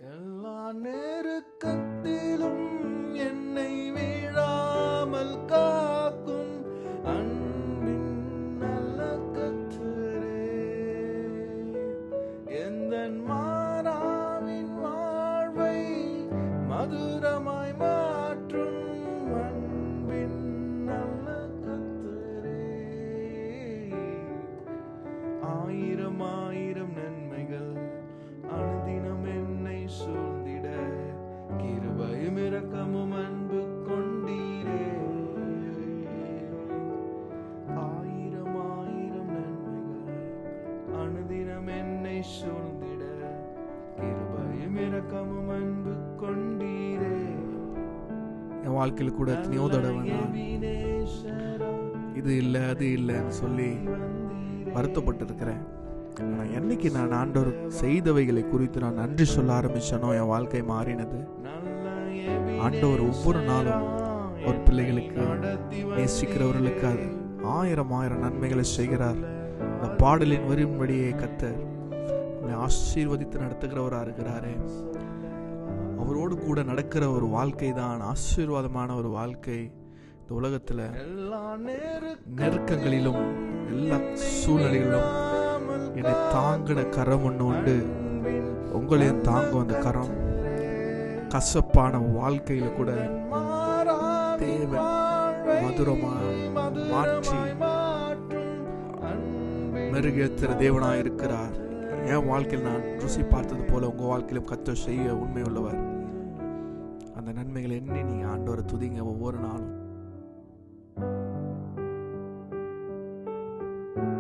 எல்லா நெருக்கத்திலும் என்னை வீழாமல் காக்கும் அன்பின் நல்ல கர்த்தரே, எந்தன் மாறாவின் வாழ்வை மதுரமாய் மாற்றும் அன்பின் நல்ல கர்த்தரே. ஆயிரம் ஆயிரம் நன்மைகள் அனுதினம் என்னை சூழ்ந்திட கிருபையும் இரக்கமும் அன்பு கொண்டீரே. ஆயிரம் ஆயிரம் நன்மைகள் அனுதினம் என்னை சூழ்ந்திட கிருபையும் இரக்கமும் அன்பு கொண்டீரே. என் வாழ்க்கையில் கூட எத்தனையோ தடவை இது இல்லை அது இல்லைன்னு சொல்லி வருத்தப்பட்டு இருக்கிறேன். ஆனால் என்னைக்கு நான் ஆண்டவர் செய்தவைகளை குறித்து நான் நன்றி சொல்ல ஆரம்பிச்சனோ என் வாழ்க்கை மாறினது. ஆண்டவர் ஒவ்வொரு நாளும் ஒரு பிள்ளைகளுக்கு நேசிக்கிறவர்களுக்கு அது ஆயிரம் ஆயிரம் நன்மைகளை செய்கிறார். இந்த பாடலின் வரின்படியே கர்த்தர் நம்மை ஆசீர்வதித்து நடத்துகிறவராக இருக்கிறாரே. அவரோடு கூட நடக்கிற ஒரு வாழ்க்கை தான் ஆசீர்வாதமான ஒரு வாழ்க்கை. இந்த உலகத்துல நெருக்கங்களிலும் எல்லா சூழ்நிலைகளிலும் என்னை தாங்கின கரம் ஒன்று உண்டு. உங்களையும் தாங்கும் அந்த கரம். கசப்பான வாழ்க்கையில கூட தேவன் மதுரமா மாற்றி மெருகேற்றுற தேவனாய் இருக்கிறார். என் வாழ்க்கையில் நான் ருசி பார்த்தது போல உங்க வாழ்க்கையிலும் கர்த்தர் செய்ய உண்மை உள்ளவர். அந்த நன்மைகளை எண்ணி நீங்க ஆண்டவரை துதிங்க ஒவ்வொரு நாளும்.